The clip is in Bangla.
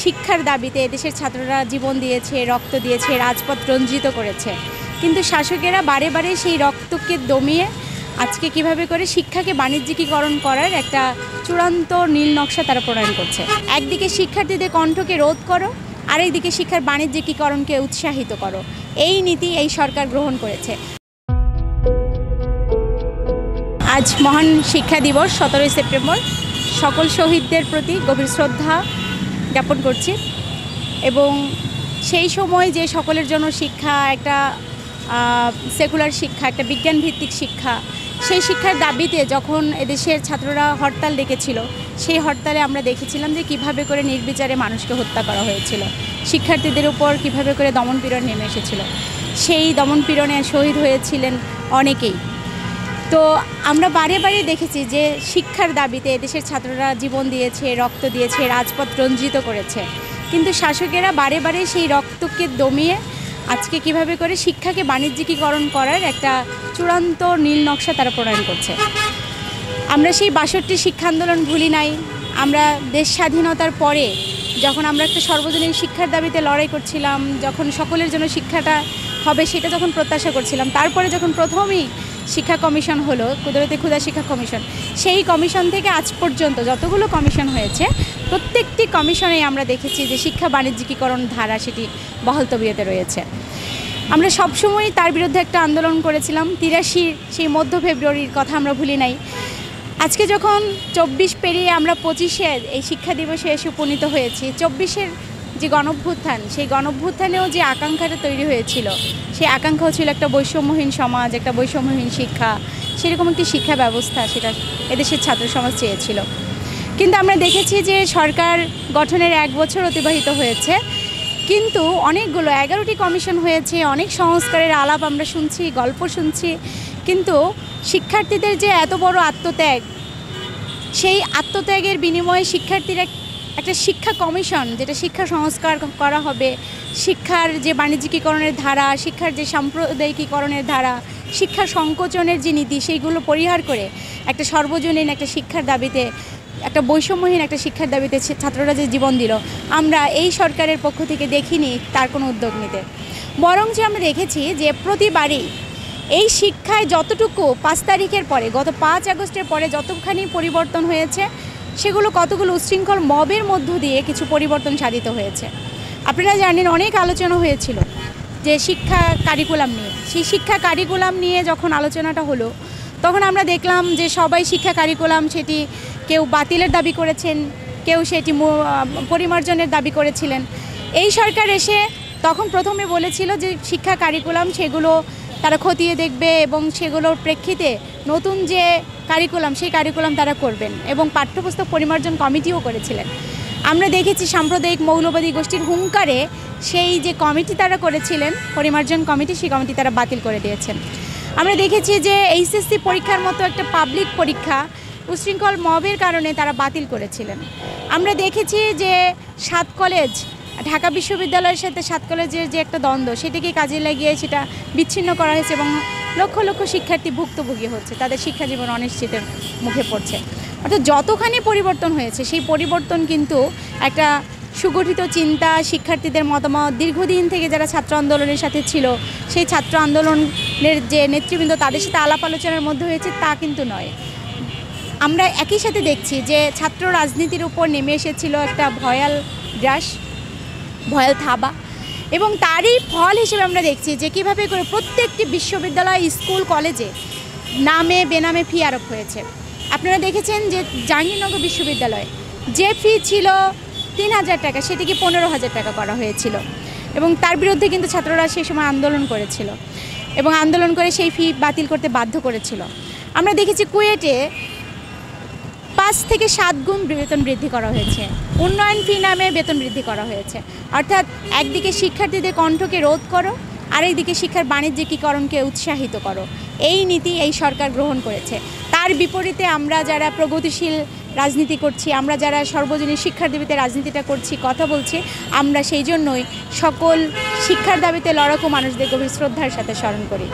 শিক্ষার দাবিতে এদেশের ছাত্ররা জীবন দিয়েছে, রক্ত দিয়েছে, রাজপথ রঞ্জিত করেছে। কিন্তু শাসকেরা বারে বারে সেই রক্তকে দমিয়ে আজকে কিভাবে করে শিক্ষাকে বাণিজ্যিকীকরণ করার একটা চূড়ান্ত নীল নকশা তারা প্রণয়ন করছে। একদিকে শিক্ষার্থীদের কণ্ঠকে রোধ করো, আরেকদিকে শিক্ষার বাণিজ্যিকীকরণকে উৎসাহিত করো। এই নীতি এই সরকার গ্রহণ করেছে। আজ মহান শিক্ষা দিবস 17 সেপ্টেম্বর। সকল শহীদদের প্রতি গভীর শ্রদ্ধা জ্ঞাপন করছি এবং সেই সময় যে সকলের জন্য শিক্ষা একটা সেকুলার শিক্ষা, একটা বিজ্ঞানভিত্তিক শিক্ষা, সেই শিক্ষার দাবিতে যখন এদেশের ছাত্ররা হরতাল ডেকেছিল, সেই হরতালে আমরা দেখেছিলাম যে কিভাবে করে নির্বিচারে মানুষকে হত্যা করা হয়েছিল, শিক্ষার্থীদের উপর কিভাবে করে দমনপীড়ন নেমে এসেছিল। সেই দমনপীড়নে শহীদ হয়েছিলেন অনেকেই। তো আমরা বারে বারে দেখেছি যে শিক্ষার দাবিতে এদেশের ছাত্ররা জীবন দিয়েছে, রক্ত দিয়েছে, রাজপথ রঞ্জিত করেছে। কিন্তু শাসকেরা বারে বারে সেই রক্তকে দমিয়ে আজকে কিভাবে করে শিক্ষাকে বাণিজ্যিকীকরণ করার একটা চূড়ান্ত নীল নকশা তারা প্রণয়ন করছে। আমরা সেই 62 শিক্ষা আন্দোলন ভুলি নাই। আমরা দেশ স্বাধীনতার পরে যখন আমরা একটা সর্বজনীন শিক্ষার দাবিতে লড়াই করছিলাম, যখন সকলের জন্য শিক্ষাটা হবে সেটা যখন প্রত্যাশা করছিলাম, তারপরে যখন প্রথমেই শিক্ষা কমিশন হলো, কুদরতে ক্ষুদা শিক্ষা কমিশন, সেই কমিশন থেকে আজ পর্যন্ত যতগুলো কমিশন হয়েছে প্রত্যেকটি কমিশনেই আমরা দেখেছি যে শিক্ষা বাণিজ্যিকীকরণ ধারা সেটি বহাল তবিয়তে রয়েছে। আমরা সবসময় তার বিরুদ্ধে একটা আন্দোলন করেছিলাম। 83 সেই মধ্য ফেব্রুয়ারির কথা আমরা ভুলি নাই। আজকে যখন 24 পেরিয়ে আমরা 25-এ এই শিক্ষা দিবসে এসে উপনীত হয়েছি, 24-এর যে গণঅভ্যুত্থান, সেই গণঅভ্যুত্থানেও যে আকাঙ্ক্ষাটা তৈরি হয়েছিল, সেই আকাঙ্ক্ষাও ছিল একটা বৈষম্যহীন সমাজ, একটা বৈষম্যহীন শিক্ষা, সেরকম একটি শিক্ষা ব্যবস্থা সেটা এদেশের ছাত্র সমাজ চেয়েছিল। কিন্তু আমরা দেখেছি যে সরকার গঠনের 1 বছর অতিবাহিত হয়েছে, কিন্তু অনেকগুলো 11টি কমিশন হয়েছে, অনেক সংস্কারের আলাপ আমরা শুনছি, গল্প শুনছি, কিন্তু শিক্ষার্থীদের যে এত বড় আত্মত্যাগ, সেই আত্মত্যাগের বিনিময়ে শিক্ষার্থীরা একটা শিক্ষা কমিশন, যেটা শিক্ষা সংস্কার করা হবে, শিক্ষার যে বাণিজ্যিকীকরণের ধারা, শিক্ষার যে সাম্প্রদায়িকীকরণের ধারা, শিক্ষা সংকোচনের যে নীতি, সেইগুলো পরিহার করে একটা সর্বজনীন একটা শিক্ষার দাবিতে, একটা বৈষম্যহীন একটা শিক্ষার দাবিতে ছাত্ররা যে জীবন দিল, আমরা এই সরকারের পক্ষ থেকে দেখিনি তার কোনো উদ্যোগ নিতে। বরং যে আমরা দেখেছি যে প্রতিবারই এই শিক্ষায় যতটুকু 5 তারিখের পরে, গত 5 আগস্টের পরে যতখানি পরিবর্তন হয়েছে, সেগুলো কতগুলো উচ্ছৃঙ্খল মবের মধ্য দিয়ে কিছু পরিবর্তন সাধিত হয়েছে। আপনারা জানেন অনেক আলোচনা হয়েছিল যে শিক্ষা কারিকুলাম নিয়ে। সেই শিক্ষা কারিকুলাম নিয়ে যখন আলোচনাটা হলো, তখন আমরা দেখলাম যে সবাই শিক্ষা কারিকুলাম সেটি কেউ বাতিলের দাবি করেছেন, কেউ সেটি পরিমার্জনের দাবি করেছিলেন। এই সরকার এসে তখন প্রথমে বলেছিল যে শিক্ষা কারিকুলাম সেগুলো তারা খতিয়ে দেখবে এবং সেগুলোর প্রেক্ষিতে নতুন যে কারিকুলাম, সেই কারিকুলাম তারা করবেন এবং পাঠ্যপুস্তক পরিমার্জন কমিটিও করেছিলেন। আমরা দেখেছি সাম্প্রদায়িক মৌলবাদী গোষ্ঠীর হুঙ্কারে সেই যে কমিটি তারা করেছিলেন, পরিমার্জন কমিটি, সেই কমিটি তারা বাতিল করে দিয়েছেন। আমরা দেখেছি যে এইচএসসি পরীক্ষার মতো একটা পাবলিক পরীক্ষা উচ্ছৃঙ্খল মবের কারণে তারা বাতিল করেছিলেন। আমরা দেখেছি যে 7 কলেজ, ঢাকা বিশ্ববিদ্যালয়ের সাথে 7 কলেজের যে একটা দ্বন্দ্ব, সেটাকে কাজে লাগিয়ে সেটা বিচ্ছিন্ন করা হয়েছে এবং লক্ষ লক্ষ শিক্ষার্থী ভুক্তভোগী হচ্ছে, তাদের শিক্ষা জীবন অনিশ্চিতের মুখে পড়ছে। অর্থাৎ যতখানি পরিবর্তন হয়েছে, সেই পরিবর্তন কিন্তু একটা সুগঠিত চিন্তা, শিক্ষার্থীদের মতামত, দীর্ঘদিন থেকে যারা ছাত্র আন্দোলনের সাথে ছিল, সেই ছাত্র আন্দোলনের যে নেতৃবৃন্দ তাদের সাথে আলাপ আলোচনার মধ্যে হয়েছে, তা কিন্তু নয়। আমরা একই সাথে দেখছি যে ছাত্র রাজনীতির উপর নেমে এসেছিল একটা ভয়াল গ্রাস, ভয়াল থাবা, এবং তারই ফল হিসেবে আমরা দেখছি যে কীভাবে করে প্রত্যেকটি বিশ্ববিদ্যালয়, স্কুল, কলেজে নামে বেনামে ফি আরোপ হয়েছে। আপনারা দেখেছেন যে জাহাঙ্গীরনগর বিশ্ববিদ্যালয়ে যে ফি ছিল 3000 টাকা, সেটিকে 15,000 টাকা করা হয়েছিল এবং তার বিরুদ্ধে কিন্তু ছাত্ররা সেই সময় আন্দোলন করেছিল এবং আন্দোলন করে সেই ফি বাতিল করতে বাধ্য করেছিল। আমরা দেখেছি কুয়েটে 5 থেকে 7 গুণ বেতন বৃদ্ধি করা হয়েছে, উন্নয়ন ফি নামে বেতন বৃদ্ধি করা হয়েছে। অর্থাৎ একদিকে শিক্ষার্থীদের কণ্ঠকে রোধ করো, আরেকদিকে শিক্ষার বাণিজ্যিকীকরণকে উৎসাহিত করো। এই নীতি এই সরকার গ্রহণ করেছে। তার বিপরীতে আমরা যারা প্রগতিশীল রাজনীতি করছি, আমরা যারা সর্বজনীন শিক্ষার দাবিতে রাজনীতিটা করছি, কথা বলছি, আমরা সেই জন্যই সকল শিক্ষার দাবিতে লড়াকু মানুষদের গভীর শ্রদ্ধার সাথে স্মরণ করি।